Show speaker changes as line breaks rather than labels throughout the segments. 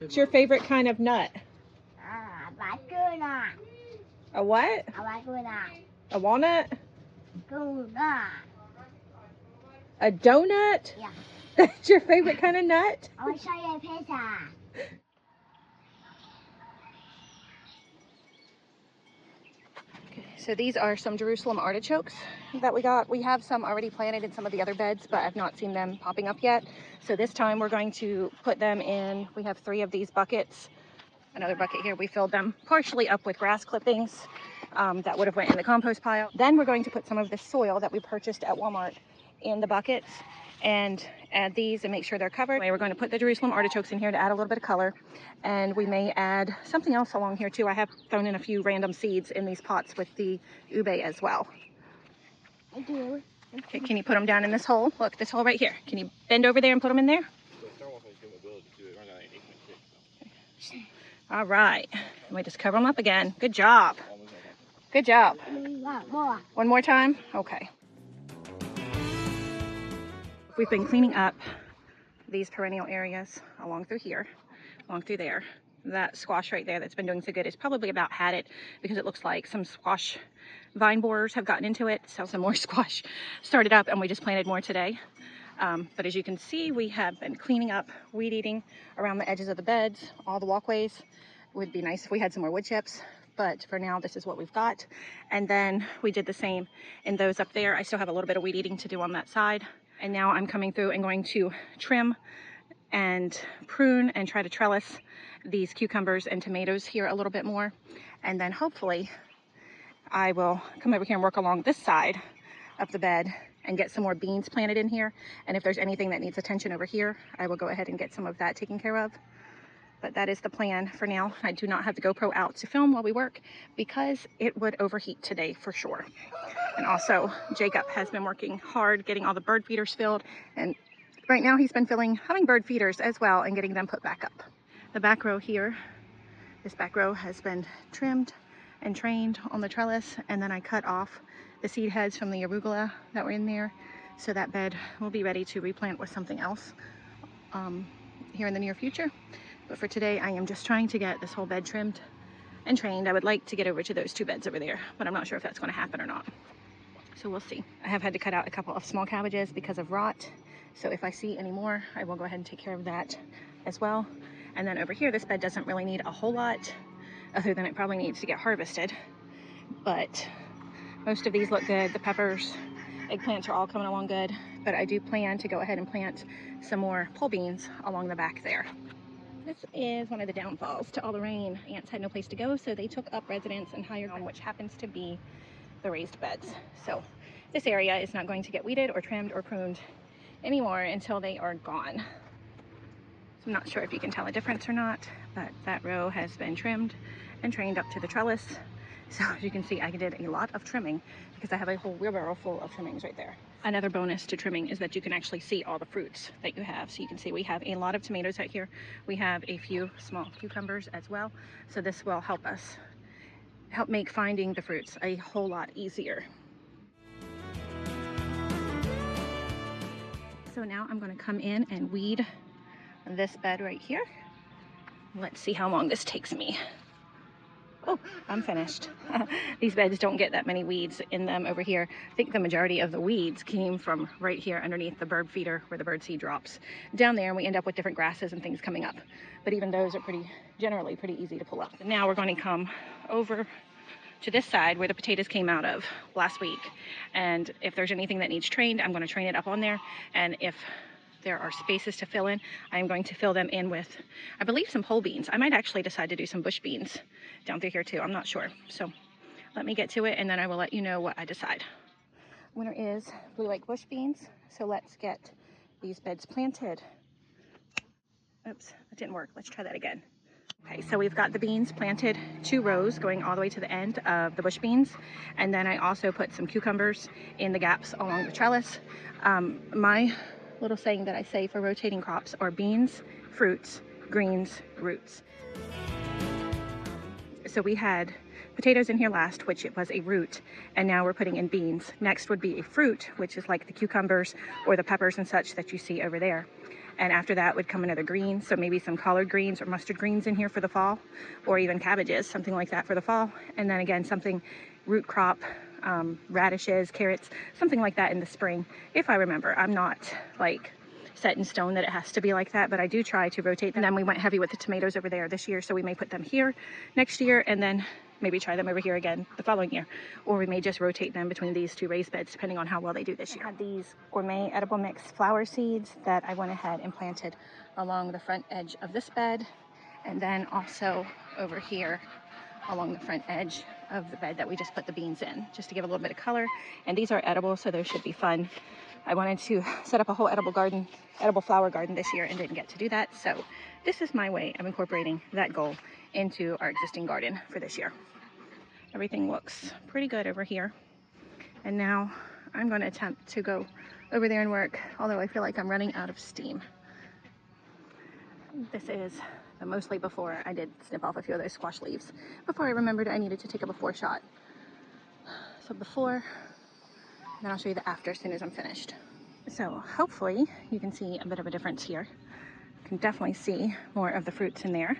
What's your favorite kind of nut? A what? A walnut? A donut?
Yeah.
That's your favorite kind of nut?
I want to show you a pizza.
So these are some Jerusalem artichokes that we got. We have some already planted in some of the other beds, but I've not seen them popping up yet. So this time we're going to put them in, we have 3 of these buckets. Another bucket here, we filled them partially up with grass clippings that would have went in the compost pile. Then we're going to put some of this soil that we purchased at Walmart in the buckets and add these and make sure they're covered. We're going to put the Jerusalem artichokes in here to add a little bit of color, and we may add something else along here too. I have thrown in a few random seeds in these pots with the ube as well.
I do.
Okay, can you put them down in this hole? Look, this hole right here. Can you bend over there and put them in there? All right, and we just cover them up again. Good job. Good job.
More.
One more time? Okay. We've been cleaning up these perennial areas along through here, along through there. That squash right there that's been doing so good is probably about had it, because it looks like some squash vine borers have gotten into it. So some more squash started up, and we just planted more today. But as you can see, we have been cleaning up, weed eating around the edges of the beds, all the walkways. It would be nice if we had some more wood chips, but for now this is what we've got. And then we did the same in those up there. I still have a little bit of weed eating to do on that side. And now I'm coming through and going to trim and prune and try to trellis these cucumbers and tomatoes here a little bit more. And then hopefully I will come over here and work along this side of the bed and get some more beans planted in here. And if there's anything that needs attention over here, I will go ahead and get some of that taken care of. But that is the plan for now. I do not have the GoPro out to film while we work because it would overheat today for sure. And also Jacob has been working hard getting all the bird feeders filled, and right now he's been filling hummingbird feeders as well and getting them put back up. The back row here, this back row has been trimmed and trained on the trellis, and then I cut off the seed heads from the arugula that were in there, so that bed will be ready to replant with something else here in the near future. But for today, I am just trying to get this whole bed trimmed and trained. I would like to get over to those 2 beds over there, but I'm not sure if that's going to happen or not. So we'll see. I have had to cut out a couple of small cabbages because of rot. So if I see any more, I will go ahead and take care of that as well. And then over here, this bed doesn't really need a whole lot other than it probably needs to get harvested. But most of these look good. The peppers, eggplants are all coming along good. But I do plan to go ahead and plant some more pole beans along the back there. This is one of the downfalls to all the rain. Ants had no place to go, so they took up residence and hired on, which happens to be the raised beds. So this area is not going to get weeded or trimmed or pruned anymore until they are gone. So I'm not sure if you can tell a difference or not, but that row has been trimmed and trained up to the trellis. So as you can see, I did a lot of trimming because I have a whole wheelbarrow full of trimmings right there. Another bonus to trimming is that you can actually see all the fruits that you have. So you can see we have a lot of tomatoes out here. We have a few small cucumbers as well. So this will help make finding the fruits a whole lot easier. So now I'm going to come in and weed this bed right here. Let's see how long this takes me. Oh, I'm finished. These beds don't get that many weeds in them over here. I think the majority of the weeds came from right here underneath the bird feeder where the bird seed drops down there, and we end up with different grasses and things coming up. But even those are generally pretty easy to pull up. And now we're going to come over to this side where the potatoes came out of last week. And if there's anything that needs trained, I'm going to train it up on there. And if there are spaces to fill in, I'm going to fill them in with, I believe, some pole beans. I might actually decide to do some bush beans down through here too. I'm not sure. So let me get to it and then I will let you know what I decide. Winner is blue lake bush beans. So let's get these beds planted. Oops, that didn't work. Let's try that again. Okay, so we've got the beans planted 2 rows going all the way to the end of the bush beans. And then I also put some cucumbers in the gaps along the trellis. My little saying that I say for rotating crops are beans, fruits, greens, roots. So we had potatoes in here last, which it was a root, and now we're putting in beans. Next would be a fruit, which is like the cucumbers or the peppers and such that you see over there. And after that would come another green. So maybe some collard greens or mustard greens in here for the fall, or even cabbages, something like that for the fall. And then again, something root crop, radishes, carrots, something like that in the spring, if I remember. I'm not like set in stone that it has to be like that, but I do try to rotate them. And then we went heavy with the tomatoes over there this year, so we may put them here next year and then maybe try them over here again the following year, or we may just rotate them between these two raised beds depending on how well they do this year. I had these gourmet edible mix flower seeds that I went ahead and planted along the front edge of this bed, and then also over here along the front edge of the bed that we just put the beans in, just to give a little bit of color. And these are edible, so those should be fun. I wanted to set up a whole edible flower garden this year and didn't get to do that, so this is my way of incorporating that goal into our existing garden for this year. Everything looks pretty good over here, and now I'm going to attempt to go over there and work, although I feel like I'm running out of steam. This is mostly before I did snip off a few of those squash leaves, before I remembered I needed to take a before shot. So before, then I'll show you the after as soon as I'm finished. So hopefully you can see a bit of a difference here. You can definitely see more of the fruits in there,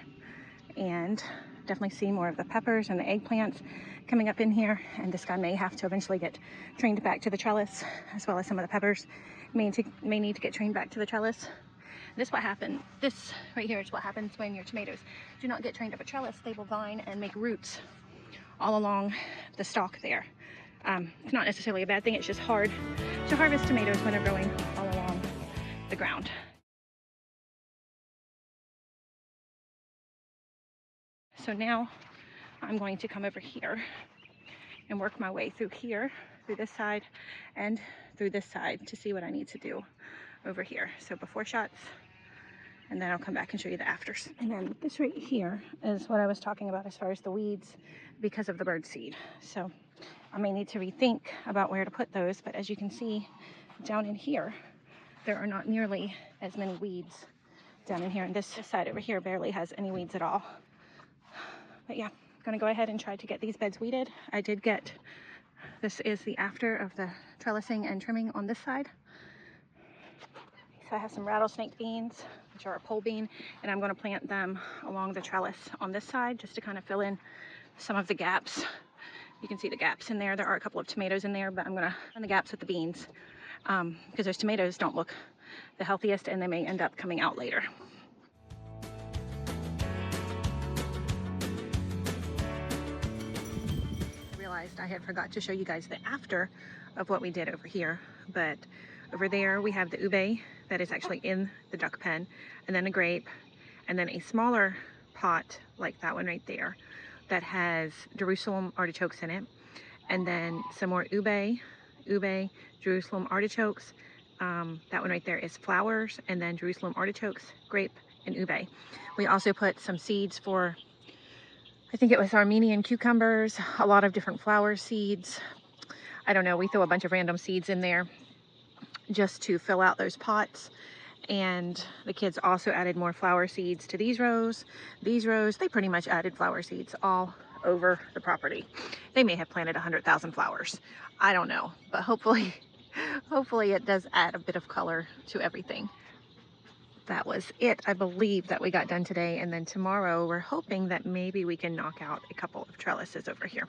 and definitely see more of the peppers and the eggplants coming up in here. And this guy may have to eventually get trained back to the trellis, as well as some of the peppers may need to get trained back to the trellis. This right here is what happens when your tomatoes do not get trained up a trellis. They will vine and make roots all along the stalk there. It's not necessarily a bad thing, it's just hard to harvest tomatoes when they're growing all along the ground. So now I'm going to come over here and work my way through here, through this side and through this side, to see what I need to do over here. So before shots, and then I'll come back and show you the afters. And then this right here is what I was talking about as far as the weeds, because of the bird seed. So I may need to rethink about where to put those, but as you can see down in here, there are not nearly as many weeds down in here, and this side over here barely has any weeds at all. But yeah, I'm gonna go ahead and try to get these beds weeded. This is the after of the trellising and trimming on this side. So I have some rattlesnake beans, which are a pole bean, and I'm going to plant them along the trellis on this side just to kind of fill in some of the gaps. You can see the gaps in there. There are a couple of tomatoes in there, but I'm going to fill in the gaps with the beans because those tomatoes don't look the healthiest and they may end up coming out later. I had forgot to show you guys the after of what we did over here, but over there we have the ube that is actually in the duck pen, and then a grape, and then a smaller pot like that one right there that has Jerusalem artichokes in it, and then some more ube, Jerusalem artichokes. That one right there is flowers, and then Jerusalem artichokes, grape, and ube. We also put some seeds for, I think it was Armenian cucumbers, a lot of different flower seeds. I don't know, we throw a bunch of random seeds in there just to fill out those pots. And the kids also added more flower seeds to these rows. These rows, they pretty much added flower seeds all over the property. They may have planted 100,000 flowers. I don't know, but hopefully it does add a bit of color to everything. That was it, I believe, that we got done today, and then tomorrow we're hoping that maybe we can knock out a couple of trellises over here.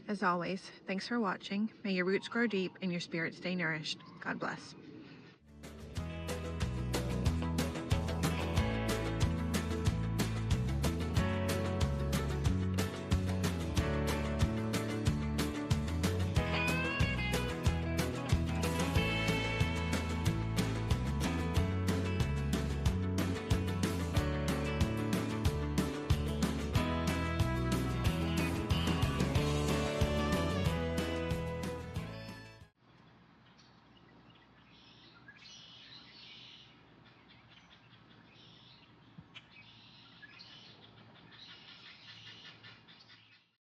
As always, thanks for watching. May your roots grow deep and your spirit stay nourished. God bless.